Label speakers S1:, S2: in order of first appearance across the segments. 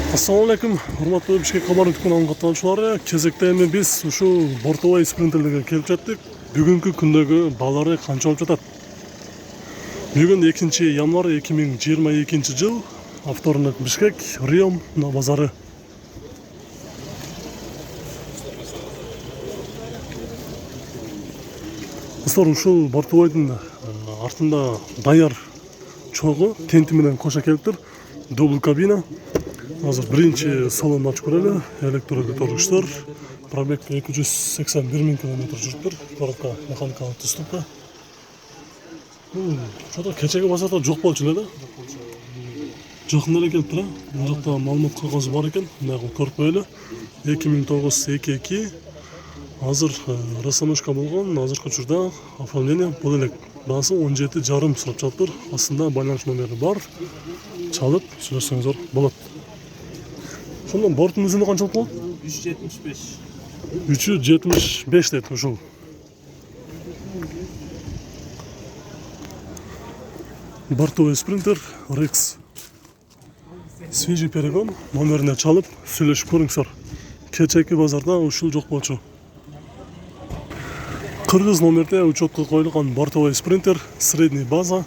S1: Assalamu alaikum, hurmatli Bishkek xabar kanalының қатысушылары. Кезекте эми биз ушу бортовой спринтерлерге келип жаттык. Бүгүнкү күндөгү баалары канча болуп жатат? Бүгүн 2 январь 2022 жыл. Авторунок Бишкек, Риом на базары. Достор, ушул бортовойдун артында даяр чогу тенти менен кошо келиптир. Дубл кабина. Азыр биринчи салонду ачып көрөлү. Электрокөтөргүчтөр. Пробег 281 000 км жүрүптүр. Коробка механикалык түстүккө. Чото кечеги базарда жок болчу эле да. Жакын эле келиптир. Бул жакта маалымат кагазы бар экен. Мына көрүп коелу. 2009-22. Азыр рассамашка болгон. Азыркы учурда оформление бул элек. Баасы 17,5 сурап жатыр. Астында байланыш номери бар. Чалып сүйлөшсөңүздөр болот. Шондон борттун үзүнү канчалык болот?
S2: 375.
S1: 375 дейт ушул. Бортовой спринтер Rex. Свежий перегон номерине чалып сүйлөшүп көрүңүздөр. Кечеки базарда ушул жок болчу. Кыргыз номерде учетко коюлган бортовой спринтер, средний база,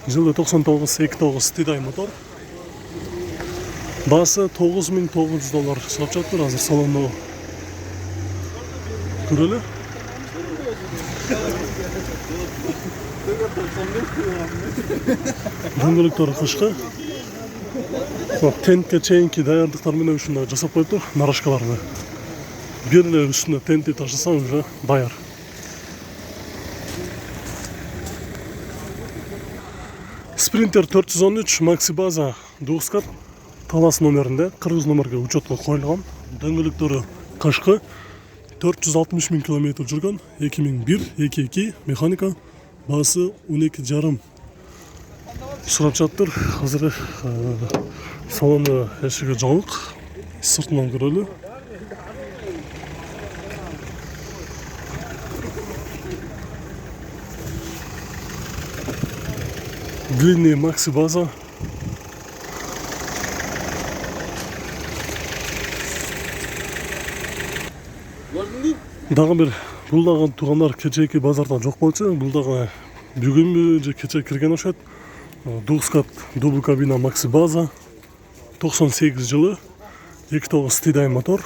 S1: жылы 99-29 тидай мотор. Баасы $9,900 сурап жатыр. Азыр салонду көрөлү. Дөңгөлөктөрү кышкы. Тентке чейинки даярдыктар менен ушундай жасап коюптур, нарашкаларды. Бир эле үстүнө тенти ташысаң уже даяр. Спринтер 413 Maxi база двускат. Талас номеринде, кыргыз номерге учетко коюлган. Дөңгөлөктөрү кышкы. 460 000 км жүргөн. 2001-22 механика. Баасы 12,5 сурап жатыр. Азыр салону эшиги жабык. Сыртынан көрөлү. Длинный Maxi база. Дагы бир бул дагы туугандар кечеки базарда жок болчу. Бул дагы бүгүнбү же кече кирген окшойт. Двускат дубл кабина Maxi база. 98 жылы 2.9 тидай мотор.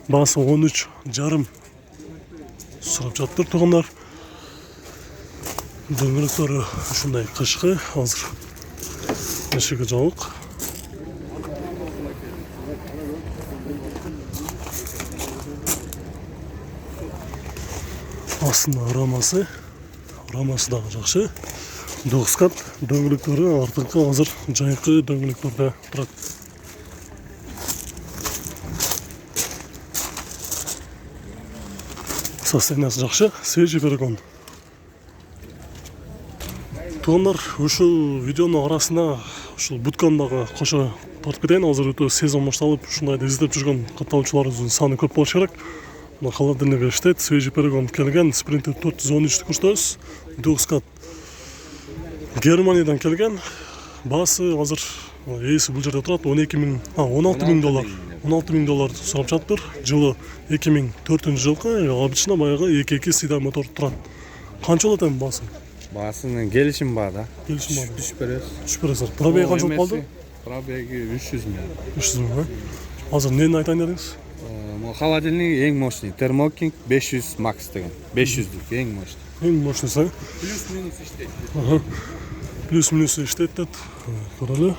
S1: Баасы 13,5 сурап жатыр туугандар. Дөңгөлөктөрү ушундай кышкы. Азыр эшиги жабык. Астында рамасы дагы жакшы. Двускат дөңгөлөктөрү артыңкы азыр жайкы дөңгөлөктөрдө турат. Состояниясы жакшы, свежий перегон. Туугандар, ушул видеонун арасында ушул бутканы дагы кошо тартып кетейин. Азыр өтө сезон башталып, ушундайды издеп жүргөн катталуучуларыбыздын саны көп болуш керек. Мына холодильникке иштейт, свежий перегон келген, спринтер 413 курстойбуз. Двускат Германиядан келген. Баасы азыр ээси бул жерде турат, $16,000 $16,000 сурап жатыр. Жылы 2004 жылкы, обычно баягы 2.2 сидай мотор турат. Канча болот эми баасы?
S2: Баасын келишим бар да.
S1: Келишим бар.
S2: Түшүп беребиз.
S1: Түшүп бересиз. Пробеги канча болуп калды?
S2: Пробеги 300 000.
S1: 300 000. Азыр эмнени айтайын дедиңиз?
S2: Могу холодильник эң мощный, термокинг 500 Max деген. 500дүк эң мощный.
S1: Эң мощныйсы.
S2: Плюс-минус иштейт.
S1: Плюс-минус иштейт дейт. Көрөлү.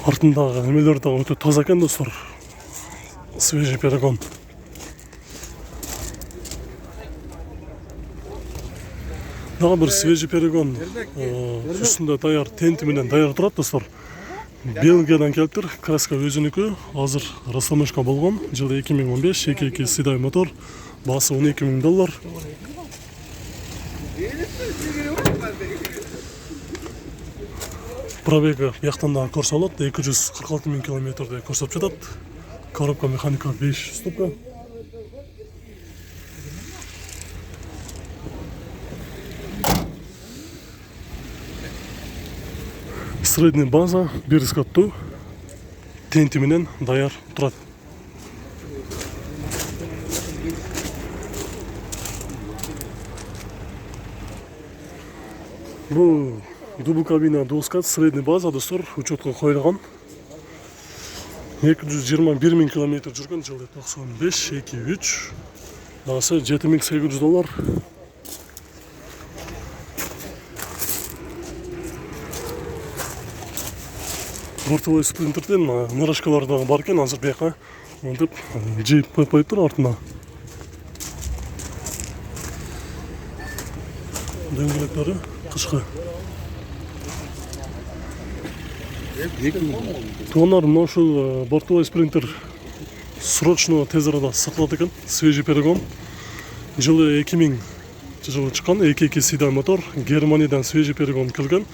S1: Артындагы эмелер дагы өтө таза экен достор. Свежий перегон. Дагы бир свежий перегон. Үстүндө даяр тенти менен даяр турат достор. Белгиядан келиптир, краска өзүнүкү. Азыр рассамашка болгон. Жылы 2015, 2.2 сидай мотор. Баасы $12,000. Пробеги бияктан дагы көрсө болот. 246 000 км көрсөтүп жатат. Коробка механика 5 ступка. средний база бир скаттуу тенти менен даяр турат. Бул дубл кабина доскат средний база достор учетко коюлган. 221 000 километр жүргөн, жылы 95, 2-3. Дагысы $7800. Бортовой спринтерден мурашкалар дагы бар экен, азыр бияка мынтип жыйып коюптур артына. Дөңгөлөктөрү кышкы. Тонар мына ушул бортовой спринтер срочно тез арада сатылат экен, свежий перегон. Жылы 2000 жылы чыккан 2.2 сидай мотор, Германиядан свежий перегон келген.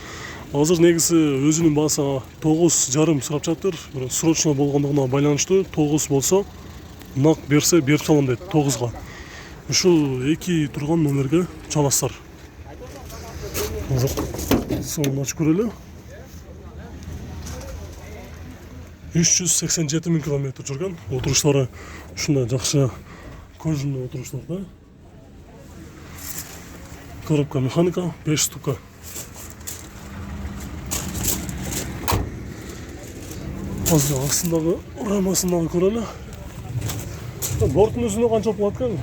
S1: Азыр негизи өзүнүн баасы 9,5 сурап жатыр. Бирок срочно болгондугуна байланыштуу 9 болсо нак берсе берип салам дейт 9га. Ушул 2 турган номерге чаласыздар. Азыр сонун ачып көрөлү. 387 000 километр жүргөн. Отуруштары ушундай жакшы кожаный отуруштарда. Коробка механика 5 ступка. Азыр астындагы рамасын дагы көрөлү. Борттун өзүнө канча болот экен?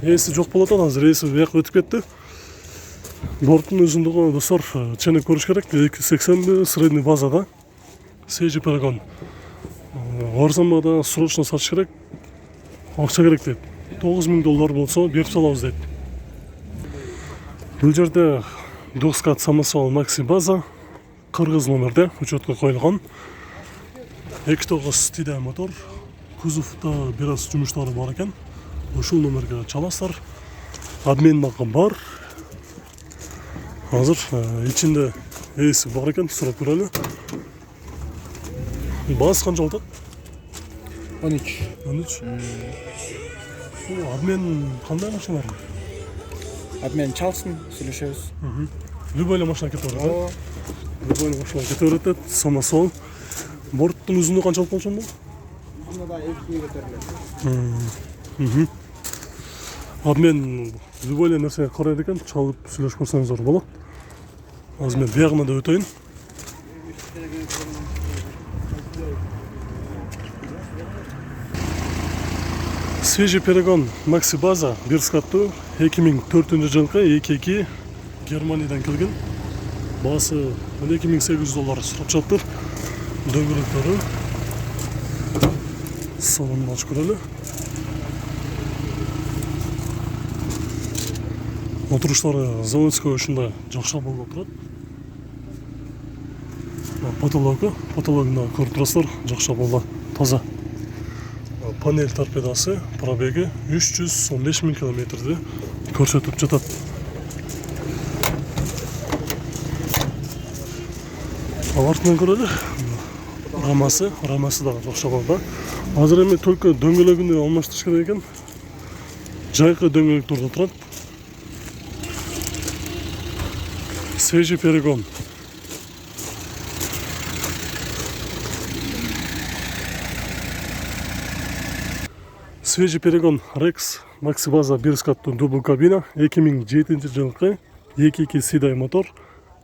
S1: Эси жок болот, азыр эси бияка өтүп кетти. Борттун өзүндөгү достор ченек көрүш керек. 280 средний базада. Свежий перегон. Арзанбада срочно сатыш керек. Акча керек дейт. $9000 болсо берип салабыз дейт. Бул жерде доскат самосвал Maxi база кыргыз номерде учетко коюлган. 2.9 тидай мотор. Кузовда бир аз жумуштары бар экен. Ушул номерге чаласыздар. Обмен дагы бар. Азыр ичинде эси бар экен, сурап көрөлү. Баасы канча болот?
S2: 13.
S1: 13. Обмен кандай машиналар?
S2: Обмен чалсын, сүйлөшөбүз.
S1: Любой эле машина кете берет. Любой эле машина кете берет. Самосвал. Борттун uzunluğu канча болуп калчу бул?
S2: Мына да 2 көтөрүлөт.
S1: Обмен любой эле нерсеге карайт экен, чалып сүйлөшүп көрсөңүздөр болот. Азыр мен биягына да өтөйүн. Свежий перегон Maxi база бир скаттуу 2004-жылкы 2.2 Германиядан келген. Баасы $2800 сурап жатыр. Дөңгөлөктөрү сонун ачып көрөлү. Отуруштары заводской ушундай жакшы болуп турат. Потологуна көрүп турасыздар, жакшы болду, таза. Панель торпедасы, пробеги 315 000 километрди көрсөтүп жатат. Артынан көрөлү. Рамасы дагы жакшы болду. Азыр эми только дөңгөлөгүнү алмаштырыш керек экен. Жайкы дөңгөлөктөрдө турат. Свежий перегон. Свежий перегон Rex Maxi база бир скаттуу дубл кабина 2007-жылкы 2.2 сидай мотор,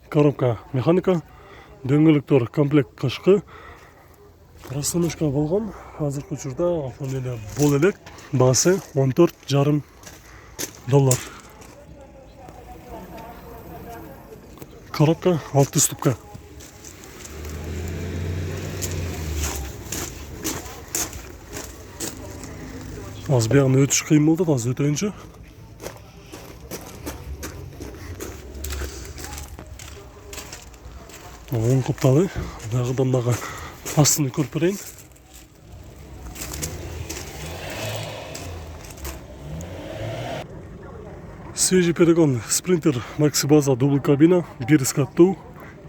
S1: коробка механика, дөңгөлөктөр комплект кышкы. Расстановка болгон. Азыркы учурда автомобиль бол элек. Баасы $14,5. Коробка 6 ступка. Аз биягына өтүш кыйын болду, аз өтөйүнчү. Оң капталы, дагыдан дагы астын көрүп берейин. Свежий перегон Sprinter Maxi база дубл кабина, бир скаттуу,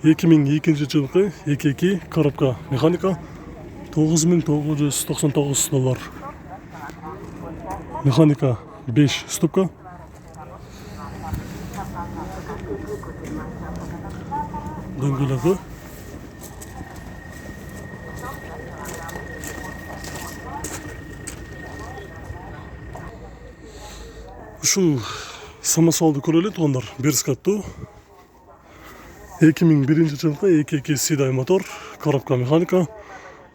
S1: 2002-жылкы 2.2 коробка механика, $9999. Механика 5 ступка. Дөңгөлөгү Ушул самосвалды көрөлү туугандар. Берск аттуу 2001 жылкы 2.2 сидай мотор, коробка механика.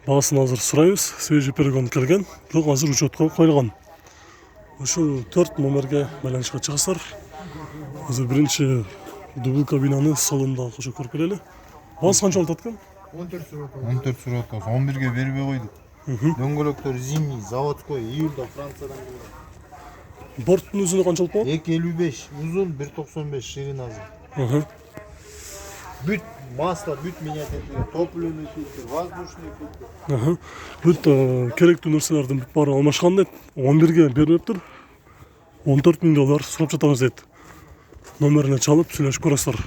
S1: Баасын азыр сурайбыз. Свежий перегон келген. Бирок азыр учетко коюлган. Ушул 4 номерге байланышка чыгасыздар. Азыр биринчи дубл кабинаны салонундагы кошо көрүп келели. Баасы канча болот экен?
S3: 14 сурат 11-ге бербей койдук. Дөңгөлөктөр зимний, заводской, июлда Франциядан келген.
S1: Борттун өзүнө канча болуп калат?
S3: 2.55 узун, 1.95 ширинасы. Бүт масло, бүт менять этилген, топливный фильтр, воздушный фильтр.
S1: Бүт керектүү нерселердин бүт баары алмашкан дейт. 11ге бербептир. 14 000 доллар сурап жатабыз дейт. Номерине чалып сүйлөшүп көрөсүздөр.